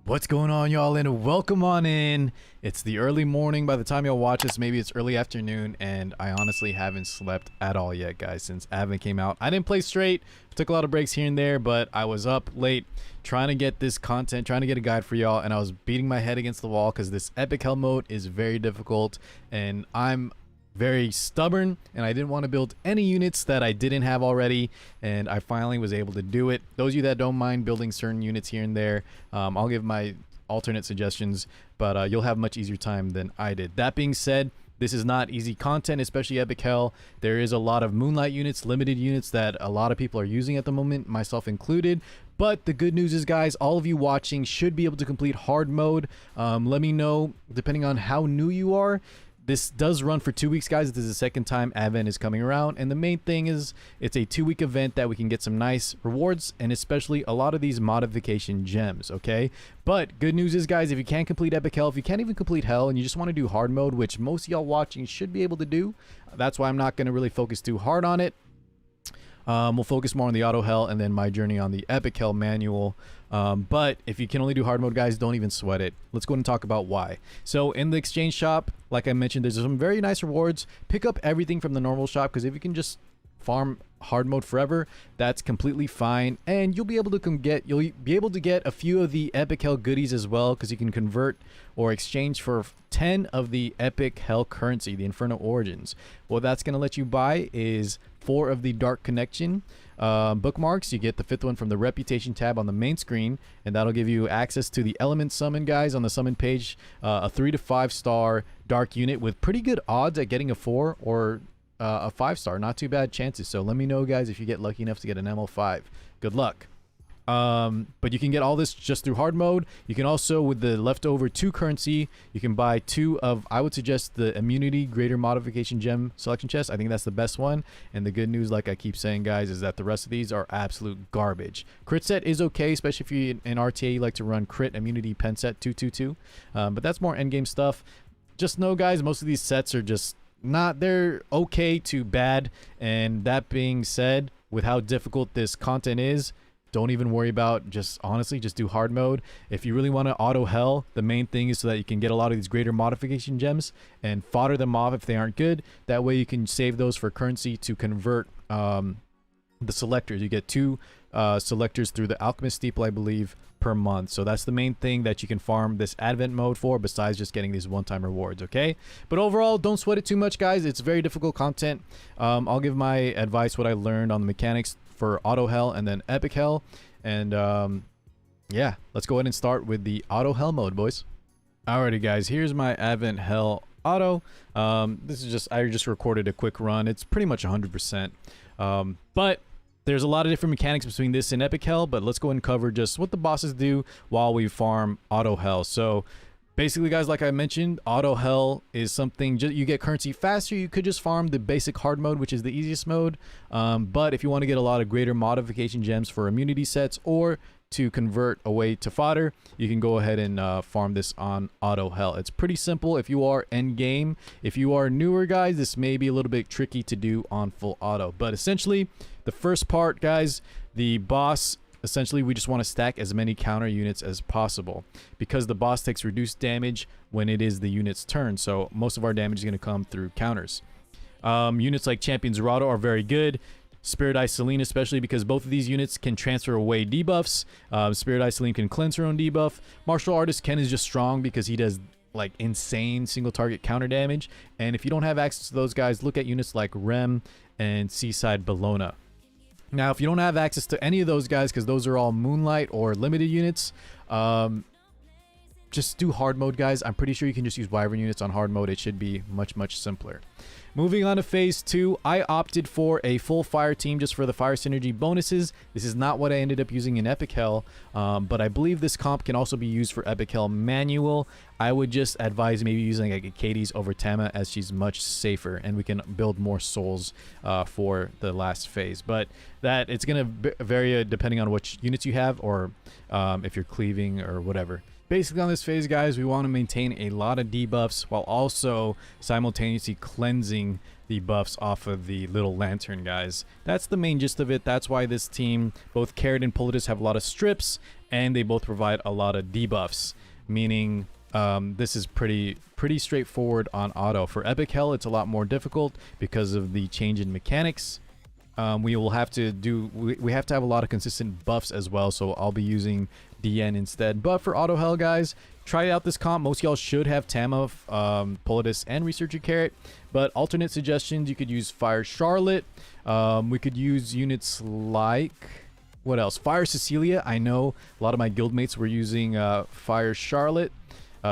What's going on, y'all, and welcome on in. It's the early morning by the time y'all watch this. Maybe it's early afternoon, and I honestly haven't slept at all yet, guys, since Advent came out. I didn't play straight, took a lot of breaks here and there, but I was up late trying to get this content, trying to get a guide for y'all, and I was beating my head against the wall because this epic hell mode is very difficult, and I'm very stubborn, and I didn't want to build any units that I didn't have already, and I finally was able to do it. Those of you that don't mind building certain units here and there, I'll give my alternate suggestions, but you'll have much easier time than I did. That being said, this is not easy content, especially Epic Hell. There is a lot of Moonlight units, limited units that a lot of people are using at the moment, myself included. But the good news is, guys, all of you watching should be able to complete hard mode. Let me know, depending on how new you are. This does run for 2 weeks, guys. This is the second time Advent is coming around, and the main thing is it's a 2-week event that we can get some nice rewards, and especially a lot of these modification gems, okay? But good news is, guys, if you can't complete Epic Hell, if you can't even complete Hell, and you just want to do hard mode, which most of y'all watching should be able to do, that's why I'm not going to really focus too hard on it. We'll focus more on the auto hell and then my journey on the epic hell manual. But if you can only do hard mode, guys, don't even sweat it. Let's go ahead and talk about why. So in the exchange shop, like I mentioned, there's some very nice rewards. Pick up everything from the normal shop, because if you can just farm hard mode forever, that's completely fine, and you'll be able to get a few of the epic hell goodies as well, because you can convert or exchange for 10 of the epic hell currency, the Inferno Origins. What that's going to let you buy is 4 of the Dark Connection bookmarks. You get the 5th one from the Reputation tab on the main screen, and that'll give you access to the Element Summon, guys, on the summon page. A 3 to 5 star dark unit with pretty good odds at getting a 4 or a 5-star. Not too bad chances. So let me know, guys, if you get lucky enough to get an ML5. Good luck. But you can get all this just through hard mode. You can also, with the leftover 2 currency, you can buy 2 of, I would suggest, the Immunity Greater Modification Gem Selection Chest. I think that's the best one. And the good news, like I keep saying, guys, is that the rest of these are absolute garbage. Crit set is okay, especially if you in RTA you like to run Crit Immunity Pen Set 222. But that's more endgame stuff. Just know, guys, most of these sets are just they're okay to bad. And that being said, with how difficult this content is, don't even worry about, honestly just do hard mode. If you really want to auto hell, the main thing is so that you can get a lot of these greater modification gems and fodder them off if they aren't good. That way you can save those for currency to convert the selectors. You get 2 selectors through the Alchemist Steeple, I believe, per month. So that's the main thing that you can farm this Advent mode for, besides just getting these one-time rewards, okay? But overall, don't sweat it too much, guys. It's very difficult content. I'll give my advice, what I learned on the mechanics for auto hell and then epic hell. And yeah, let's go ahead and start with the auto hell mode, boys. Alrighty, guys, here's my Advent hell auto. This is I just recorded a quick run. It's pretty much 100%. But there's a lot of different mechanics between this and epic hell, but let's go ahead and cover just what the bosses do while we farm auto hell. So basically, guys, like I mentioned, auto hell is something you get currency faster. You could just farm the basic hard mode, which is the easiest mode. But if you want to get a lot of greater modification gems for immunity sets or to convert away to fodder, you can go ahead and farm this on auto hell. It's pretty simple if you are end game. If you are newer, guys, this may be a little bit tricky to do on full auto. But essentially, the first part, guys, the boss, essentially we just want to stack as many counter units as possible, because the boss takes reduced damage when it is the unit's turn. So most of our damage is going to come through counters. Units like Champion Zerato are very good. Spirit Eye Celine, especially because both of these units can transfer away debuffs. Spirit Eye Celine can cleanse her own debuff. Martial Artist Ken is just strong because he does like insane single target counter damage. And if you don't have access to those guys, look at units like Rem and Seaside Bologna. Now, if you don't have access to any of those guys, because those are all Moonlight or limited units, just do hard mode, guys. I'm pretty sure you can just use Wyvern units on hard mode. It should be much, much simpler. Moving on to phase 2, I opted for a full fire team just for the fire synergy bonuses. This is not what I ended up using in Epic Hell, but I believe this comp can also be used for Epic Hell manual. I would just advise maybe using like a Katie's over Tama, as she's much safer, and we can build more souls for the last phase. But that it's going to vary depending on which units you have, or if you're cleaving or whatever. Basically, on this phase, guys, we want to maintain a lot of debuffs while also simultaneously cleansing the buffs off of the little lantern, guys. That's the main gist of it. That's why this team, both Carrot and Politis, have a lot of strips, and they both provide a lot of debuffs, meaning this is pretty straightforward on auto. For Epic Hell, it's a lot more difficult because of the change in mechanics. We will have to do, we have to have a lot of consistent buffs as well, so I'll be using DN instead. But for Auto Hell, guys, try out this comp. Most of y'all should have Tama, Politis, and Researcher Carrot, but alternate suggestions, you could use Fire Charlotte. We could use units like, what else? Fire Cecilia. I know a lot of my guildmates were using Fire Charlotte.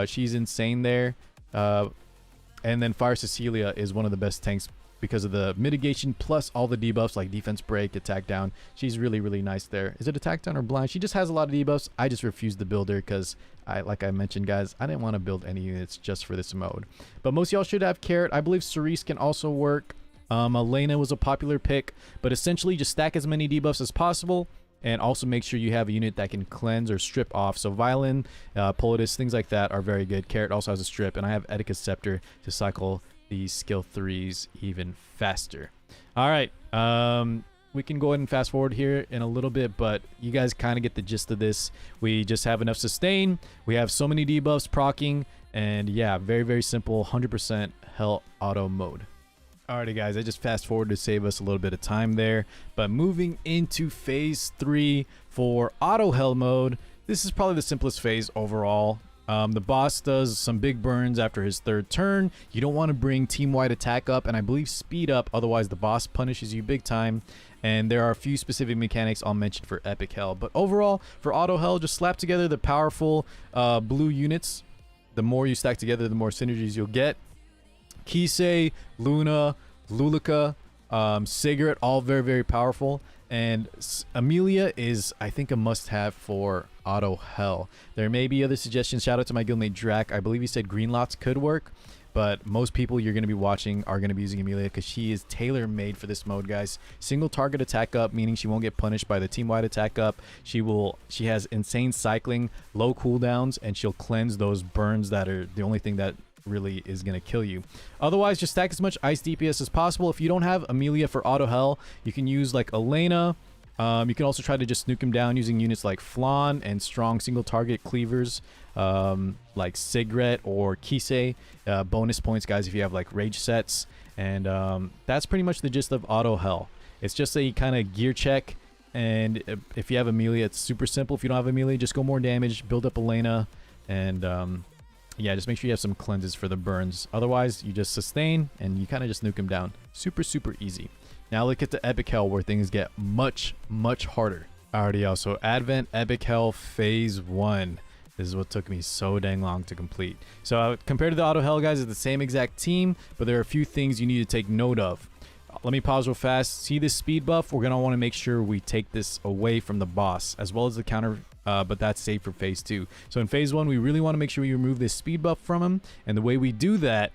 She's insane there. And then Fire Cecilia is one of the best tanks because of the mitigation plus all the debuffs like defense break, attack down. She's really nice there. Is it attack down or blind? She just has a lot of debuffs. I just refused to build her because like I mentioned, guys, I didn't want to build any units just for this mode. But most y'all should have Carrot. I believe Cerise can also work. Elena was a popular pick, but essentially just stack as many debuffs as possible. And also make sure you have a unit that can cleanse or strip off. So Violin, Politis, things like that are very good. Carrot also has a strip, and I have Etica's Scepter to cycle these skill 3s even faster. All right, we can go ahead and fast forward here in a little bit, but you guys kind of get the gist of this. We just have enough sustain. We have so many debuffs proccing, and yeah, very simple 100% Hell auto mode. Alrighty guys, I just fast forward to save us a little bit of time there, but moving into phase 3 for auto hell mode, this is probably the simplest phase overall. The boss does some big burns after his 3rd turn. You don't want to bring team-wide attack up, and I believe speed up, otherwise the boss punishes you big time. And there are a few specific mechanics I'll mention for epic hell, but overall for auto hell, just slap together the powerful blue units. The more you stack together, the more synergies you'll get. Kisei, Luna, Lulika, Sigurd, all very powerful. And Amelia is, I think, a must-have for auto hell. There may be other suggestions. Shout out to my guildmate Drac. I believe he said green lots could work, but most people you're going to be watching are going to be using Amelia because she is tailor-made for this mode, guys. Single target attack up, meaning she won't get punished by the team-wide attack up. She has insane cycling, low cooldowns, and she'll cleanse those burns that are the only thing that really is going to kill you. Otherwise, just stack as much ice DPS as possible. If you don't have Amelia for auto hell, you can use like Elena. You can also try to just nuke him down using units like Flan and strong single target cleavers like Sigret or Kisei. Bonus points, guys, if you have like rage sets. And that's pretty much the gist of auto hell. It's just a kind of gear check, and if you have Amelia, it's super simple. If you don't have Amelia, just go more damage, build up Elena, and yeah, just make sure you have some cleanses for the burns. Otherwise, you just sustain and you kind of just nuke him down. Super easy. Now look at the epic hell where things get much harder. Alrighty, y'all. So Advent Epic Hell Phase 1. This is what took me so dang long to complete. So compared to the auto hell, guys, it's the same exact team, but there are a few things you need to take note of. Let me pause real fast. See this speed buff? We're going to want to make sure we take this away from the boss, as well as the counter, but that's safe for phase 2. So in phase 1, we really want to make sure we remove this speed buff from him, and the way we do that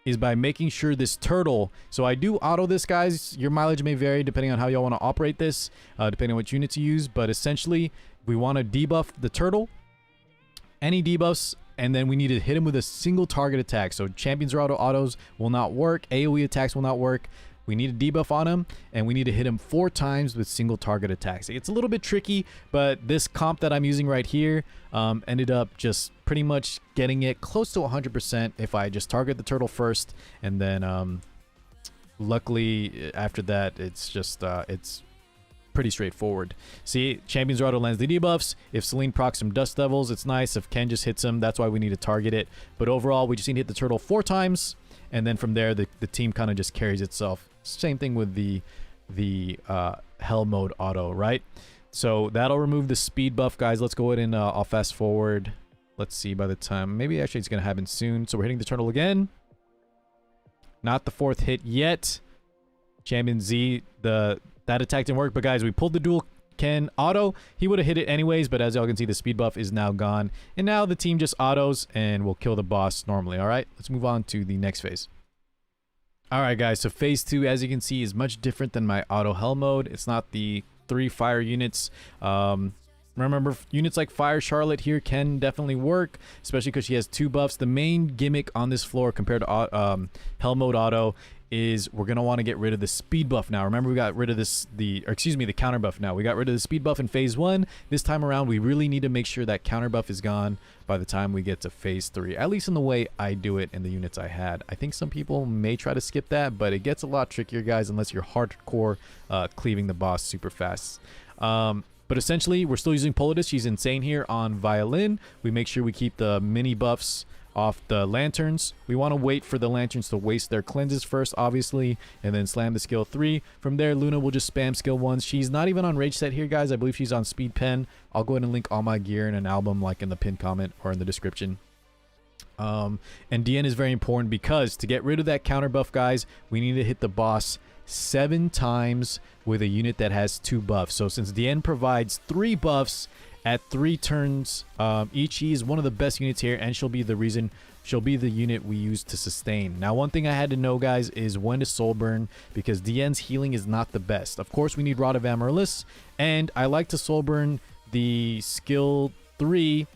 is by making sure this turtle, so I do auto this, guys. Your mileage may vary depending on how y'all want to operate this, depending on which units you use, but essentially we want to debuff the turtle, any debuffs, and then we need to hit him with a single target attack. So champions or autos will not work, AoE attacks will not work. We need a debuff on him, and we need to hit him 4 times with single target attacks. It's a little bit tricky, but this comp that I'm using right here ended up just pretty much getting it close to 100% if I just target the turtle first, and then luckily after that it's just it's pretty straightforward. See, champions auto lands the debuffs. If Celine procs some dust devils, it's nice. If Ken just hits him, that's why we need to target it. But overall, we just need to hit the turtle 4 times, and then from there the team kind of just carries itself. Same thing with the hell mode auto, right? So that'll remove the speed buff, guys. Let's go ahead and I'll fast forward. Let's see, by the time, maybe actually it's gonna happen soon. So we're hitting the turtle again. Not the 4th hit yet. Champion Z, that attack didn't work, but guys, we pulled the dual Ken auto. He would have hit it anyways, but as y'all can see, the speed buff is now gone, and now the team just autos and will kill the boss normally. All right, let's move on to the next phase. All right, guys, so phase 2, as you can see, is much different than my auto hell mode. It's not the 3 fire units. Remember, units like Fire Charlotte here can definitely work, especially because she has 2 buffs. The main gimmick on this floor compared to Hell Mode Auto is we're going to want to get rid of the speed buff now. Remember, we got rid of the counter buff now. We got rid of the speed buff in phase 1. This time around, we really need to make sure that counter buff is gone by the time we get to phase 3, at least in the way I do it in the units I had. I think some people may try to skip that, but it gets a lot trickier, guys, unless you're hardcore cleaving the boss super fast. But essentially, we're still using Polydus. She's insane here on Violin. We make sure we keep the mini buffs off the lanterns. We want to wait for the lanterns to waste their cleanses first, obviously, and then slam the skill 3. From there, Luna will just spam skill 1s. She's not even on rage set here, guys. I believe she's on speed pen. I'll go ahead and link all my gear in an album, like in the pinned comment or in the description. And DN is very important because to get rid of that counter buff, guys, we need to hit the boss 7 times with a unit that has 2 buffs. So since DN provides 3 buffs at 3 turns each, she is one of the best units here, and she'll be the unit we use to sustain. Now, one thing I had to know, guys, is when to soul burn, because DN's healing is not the best. Of course, we need Rod of Amaryllis, and I like to soul burn the skill 3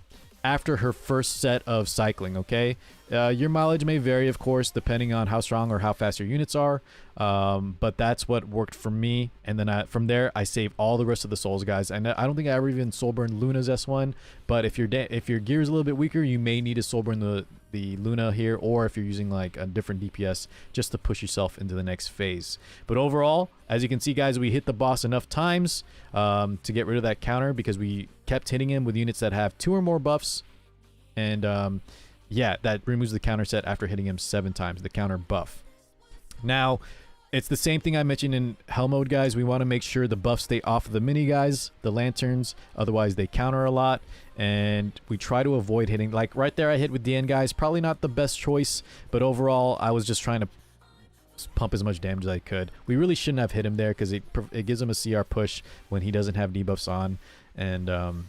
after her first set of cycling. Okay, your mileage may vary, of course, depending on how strong or how fast your units are, but that's what worked for me. And then from there, I save all the rest of the souls, guys. And I don't think I ever even soul burned Luna's S1, but if your gear is a little bit weaker, you may need to soul burn the Luna here, or if you're using like a different DPS, just to push yourself into the next phase. But overall, as you can see, guys, we hit the boss enough times to get rid of that counter, because we kept hitting him with units that have 2 or more buffs. And yeah, that removes the counter set after hitting him 7 times, the counter buff. Now, it's the same thing I mentioned in Hell Mode, guys. We want to make sure the buffs stay off of the mini guys, the lanterns, otherwise they counter a lot. And we try to avoid hitting, like right there I hit with DN, guys. Probably not the best choice, but overall I was just trying to pump as much damage as I could. We really shouldn't have hit him there, because it gives him a CR push when he doesn't have debuffs on. And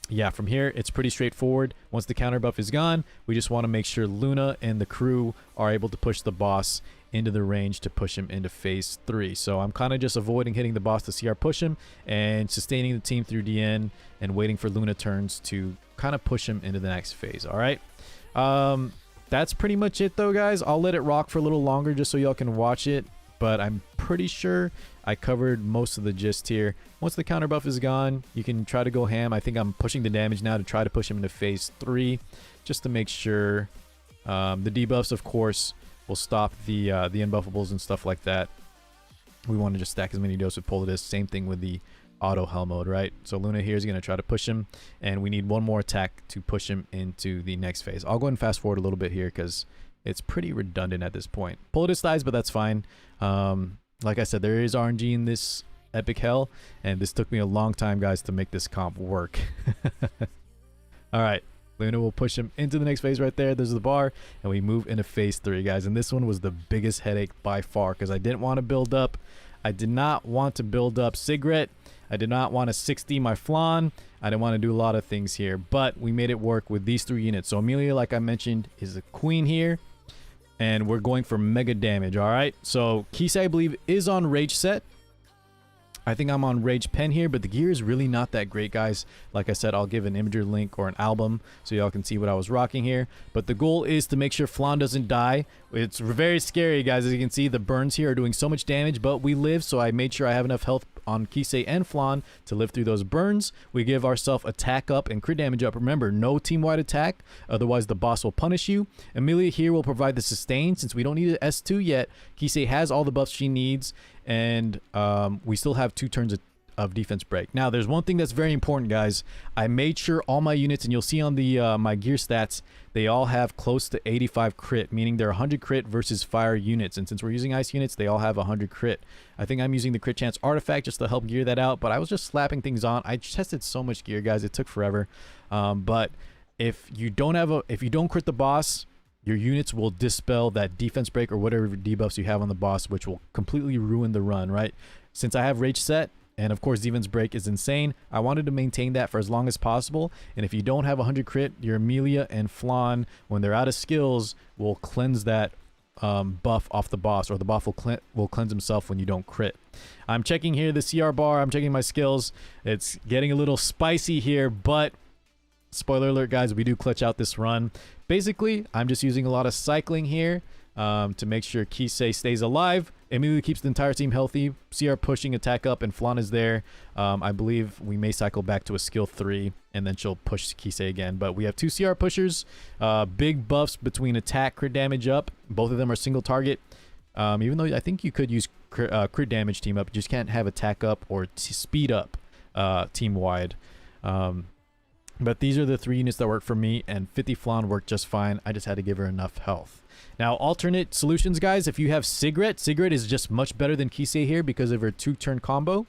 yeah, from here, it's pretty straightforward. Once the counter buff is gone, we just want to make sure Luna and the crew are able to push the boss into the range to push him into phase 3. So I'm kind of just avoiding hitting the boss to CR push him, and sustaining the team through DN, and waiting for Luna turns to kind of push him into the next phase. All right. That's pretty much it, though, guys. I'll let it rock for a little longer just so y'all can watch it, but I'm pretty sure I covered most of the gist here. Once the counter buff is gone, you can try to go ham. I think I'm pushing the damage now to try to push him into phase 3, just to make sure. The debuffs, of course, will stop the unbuffables and stuff like that. We want to just stack as many doses with Polydus. Same thing with the auto Hell Mode, right? So Luna here is going to try to push him, and we need one more attack to push him into the next phase. I'll go ahead and fast forward a little bit here, because it's pretty redundant at this point. Polydus dies, but that's fine. Like I said, there is RNG in this epic hell, and this took me a long time, guys, to make this comp work. All right, Luna will push him into the next phase right there. There's the bar, and we move into phase 3, guys. And this one was the biggest headache by far, because I didn't want to build up. I did not want to build up Sigret. I did not want to 60 my Flan. I didn't want to do a lot of things here, but we made it work with these 3 units. So Amelia, like I mentioned, is the queen here, and we're going for mega damage. All right, so Kisei, I believe, is on rage set. I think I'm on rage pen here, but the gear is really not that great, guys. Like I said, I'll give an imager link or an album so y'all can see what I was rocking here. But the goal is to make sure Flan doesn't die. It's very scary, guys. As you can see, the burns here are doing so much damage, but we live, so I made sure I have enough health on Kisei and Flan to live through those burns. We give ourselves attack up and crit damage up. Remember, no team-wide attack, otherwise the boss will punish you. Amelia here will provide the sustain. Since we don't need an S2 yet, Kisei has all the buffs she needs, and we still have 2 turns of defense break. Now, there's one thing that's very important, guys. I made sure all my units, and you'll see on the my gear stats, they all have close to 85 crit, meaning they're 100 crit versus fire units. And since we're using ice units, they all have 100 crit. I think I'm using the crit chance artifact just to help gear that out, but I was just slapping things on. I tested so much gear, guys. It took forever. But if you don't crit the boss, your units will dispel that defense break or whatever debuffs you have on the boss, which will completely ruin the run, right? Since I have rage set, and of course defense break is insane, I wanted to maintain that for as long as possible. And if you don't have 100 crit, your Amelia and Flan, when they're out of skills, will cleanse that buff off the boss, or the buff will cleanse himself when you don't crit. I'm checking here the CR bar. I'm checking my skills. It's getting a little spicy here, but spoiler alert, guys, we do clutch out this run. Basically, I'm just using a lot of cycling here to make sure Kisei stays alive. Immediately keeps the entire team healthy. CR pushing attack up, and Flan is there. I believe we may cycle back to a skill 3, and then she'll push Kisei again. But we have 2 CR pushers. Big buffs between attack, crit damage up. Both of them are single target. Even though I think you could use crit damage team up, you just can't have attack up or speed up team wide. But these are the 3 units that work for me, and 50 Flan worked just fine. I just had to give her enough health. Now, alternate solutions, guys. If you have Sigret is just much better than Kisei here because of her 2-turn combo.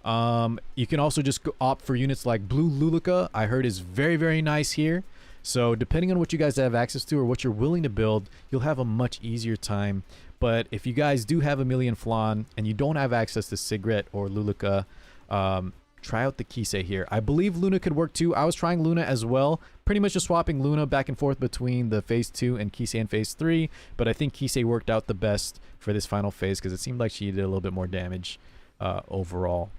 You can also just opt for units like Blue Luluka. I heard is very, very nice here. So depending on what you guys have access to or what you're willing to build, you'll have a much easier time. But if you guys do have a million Flan and you don't have access to Sigret or Luluka, try out the Kisei here. I believe Luna could work too. I was trying Luna as well. Pretty much just swapping Luna back and forth between the phase 2 and Kisei in phase 3. But I think Kisei worked out the best for this final phase because it seemed like she did a little bit more damage overall.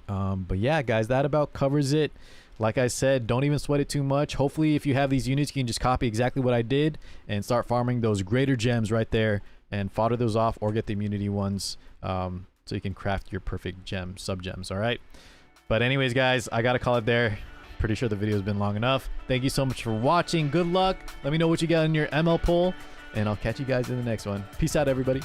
But yeah, guys, that about covers it. Like I said, don't even sweat it too much. Hopefully, if you have these units, you can just copy exactly what I did and start farming those greater gems right there and fodder those off or get the immunity ones. So you can craft your perfect gem, sub-gems, all right? But anyways, guys, I got to call it there. Pretty sure the video has been long enough. Thank you so much for watching. Good luck. Let me know what you got in your ML poll, and I'll catch you guys in the next one. Peace out, everybody.